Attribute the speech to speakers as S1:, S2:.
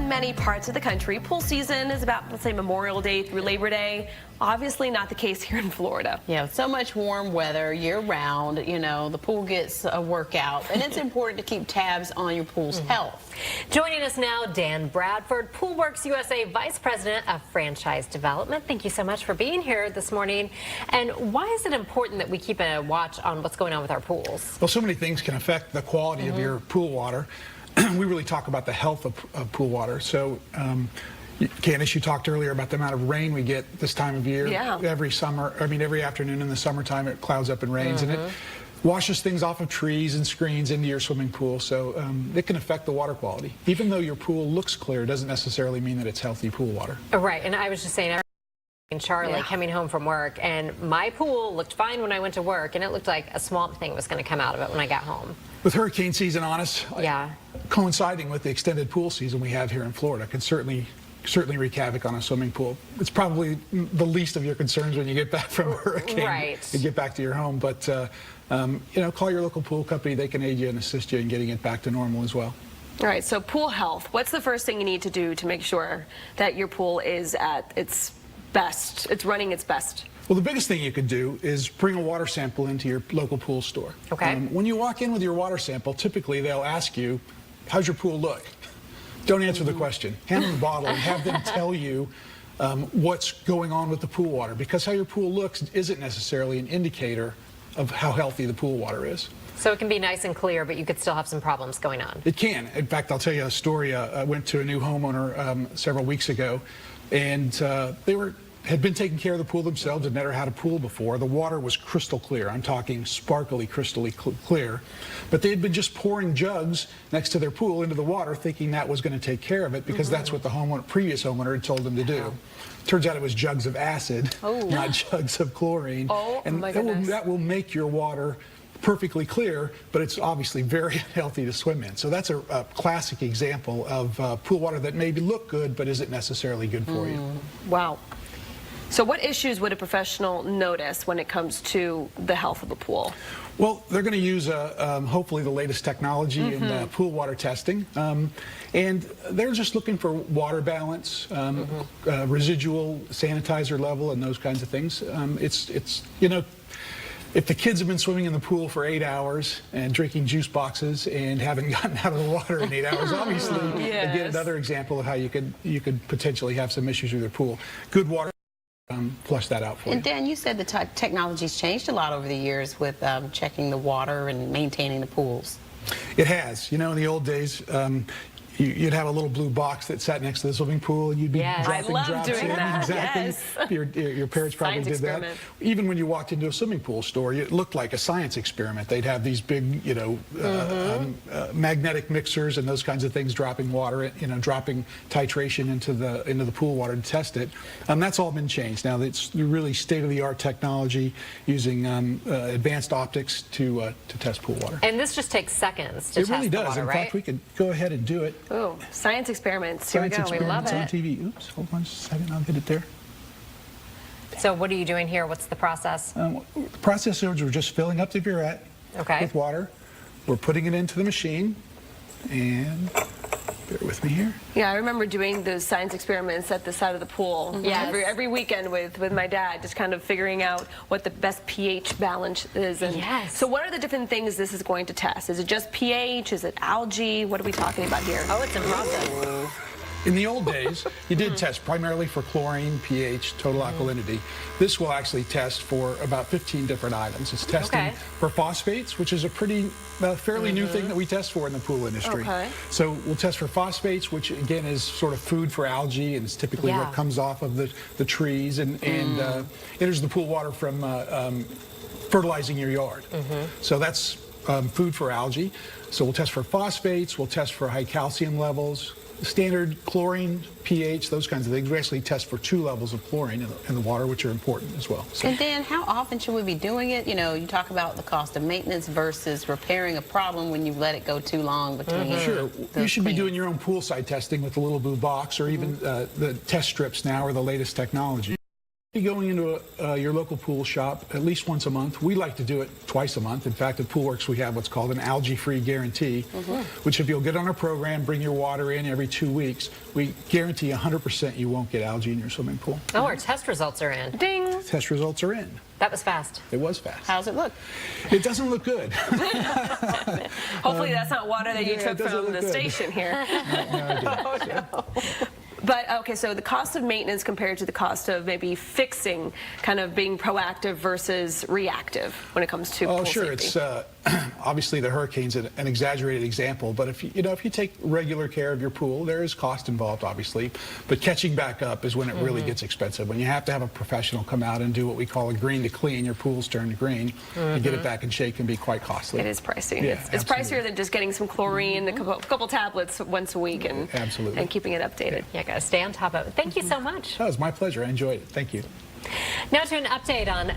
S1: in many parts of the country, pool season is about, let's say, Memorial Day through Labor Day. Obviously not the case here in Florida.
S2: Yeah, so much warm weather year-round, you know, the pool gets a workout, and it's important to keep tabs on your pool's health.
S3: Joining us now, Dan Bradford, Poolwerx USA Vice President of Franchise Development. Thank you so much for being here this morning. And why is it important that we keep a watch on what's going on with our pools?
S4: Well, so many things can affect the quality of your pool water. We really talk about the health of pool water. So, Candace, you talked earlier about the amount of rain we get this time of year.
S1: Yeah.
S4: Every summer, every afternoon in the summertime, it clouds up and rains, and it washes things off of trees and screens into your swimming pool. So it can affect the water quality. Even though your pool looks clear, doesn't necessarily mean that it's healthy pool water.
S3: Right, and I was just saying, Charlie coming home from work, and my pool looked fine when I went to work, and it looked like a swamp thing was going to come out of it when I got home.
S4: With hurricane season on us,
S3: yeah,
S4: coinciding with the extended pool season we have here in Florida, can certainly wreak havoc on a swimming pool. It's probably the least of your concerns when you get back from a hurricane and get back to your home. But you know, call your local pool company. They can aid you and assist you in getting it back to normal as well.
S1: All right, so pool health. What's the first thing you need to do to make sure that your pool is at its best, it's running its best?
S4: Well, the biggest thing you could do is bring a water sample into your local pool store.
S3: Okay.
S4: When you walk in with your water sample, typically they'll ask you, how's your pool look? Don't answer the question. Hand them the bottle and have them tell you what's going on with the pool water, because how your pool looks isn't necessarily an indicator of how healthy the pool water is.
S3: So it can be nice and clear, but you could still have some problems going on.
S4: It can. In fact, I'll tell you a story. I went to a new homeowner several weeks ago, and they had been taking care of the pool themselves, had never had a pool before. The water was crystal clear. I'm talking sparkly, crystally clear. But they had been just pouring jugs next to their pool into the water, thinking that was going to take care of it, because that's what the previous homeowner had told them to do. Turns out it was jugs of acid, not jugs of chlorine.
S1: And my goodness.
S4: That will make your water perfectly clear, but it's obviously very healthy to swim in. So that's a classic example of pool water that maybe look good, but isn't necessarily good for you.
S1: Wow. So what issues would a professional notice when it comes to the health of a pool?
S4: Well, they're going to use hopefully the latest technology in pool water testing, and they're just looking for water balance, residual sanitizer level, and those kinds of things. It's you know, if the kids have been swimming in the pool for 8 hours and drinking juice boxes and haven't gotten out of the water in 8 hours, obviously, again, another example of how you could potentially have some issues with your pool. Good water. Flush that out for you.
S2: And Dan, you said the technology's changed a lot over the years with checking the water and maintaining the pools.
S4: It has. You know, in the old days, you'd have a little blue box that sat next to the swimming pool, and you'd be dropping drops in. Exactly. Your parents probably did that. Even when you walked into a swimming pool store, it looked like a science experiment. They'd have these big, you know, magnetic mixers and those kinds of things, dropping water, you know, dropping titration into the pool water to test it. That's all been changed now. It's really state-of-the-art technology using advanced optics to test pool water.
S3: And this just takes seconds to test the water, right?
S4: It really does. In fact, we could go ahead and do it.
S1: Oh, science experiments. Here we go. We love it.
S4: On TV. Oops, hold on just a second. I'll get it there.
S3: So what are you doing here? What's the process?
S4: The process is we're just filling up the burette with water. We're putting it into the machine, and bear with me here.
S1: Yeah, I remember doing those science experiments at the side of the pool every weekend with my dad, just kind of figuring out what the best pH balance is. And so what are the different things this is going to test? Is it just pH? Is it algae? What are we talking about here?
S3: Oh, it's a process.
S4: In the old days, you did test primarily for chlorine, pH, total alkalinity. This will actually test for about 15 different items. It's testing for phosphates, which is a pretty fairly new thing that we test for in the pool industry. So we'll test for phosphates, which again is sort of food for algae, and it's typically what comes off of the trees and enters the pool water from fertilizing your yard. So that's food for algae. So we'll test for phosphates, we'll test for high calcium levels, standard chlorine, pH, those kinds of things. We actually test for 2 levels of chlorine in the water, which are important as well. So.
S2: And Dan, how often should we be doing it? You know, you talk about the cost of maintenance versus repairing a problem when you've let it go too long between.
S4: Sure. You should be doing your own poolside testing with the little blue box, or even the test strips now, or the latest technology. Going into your local pool shop at least once a month. We like to do it twice a month. In fact, at Poolwerx, we have what's called an algae-free guarantee, which if you'll get on our program, bring your water in every 2 weeks, we guarantee 100% you won't get algae in your swimming pool.
S3: Oh, our test results are in.
S1: Ding!
S4: Test results are in.
S3: That was fast.
S4: It was fast.
S2: How's it look?
S4: It doesn't look good.
S1: Hopefully that's not water that you
S4: yeah,
S1: took
S4: it doesn't
S1: from
S4: look
S1: the
S4: good.
S1: station here.
S4: No, I didn't.
S1: But, okay, so the cost of maintenance compared to the cost of maybe fixing, kind of being proactive versus reactive when it comes to pool
S4: sure.
S1: safety.
S4: It's obviously the hurricane's an exaggerated example, but if you take regular care of your pool, there is cost involved, obviously. But catching back up is when it really gets expensive. When you have to have a professional come out and do what we call a green to clean, your pool's turned green, and get it back in shape can be quite costly.
S1: It is pricey.
S4: Yeah,
S1: it's pricier than just getting some chlorine, a couple tablets once a week, and keeping it updated.
S3: Yeah, gotta stay on top of it. Thank you so much.
S4: That was my pleasure. I enjoyed it. Thank you.
S3: Now to an update on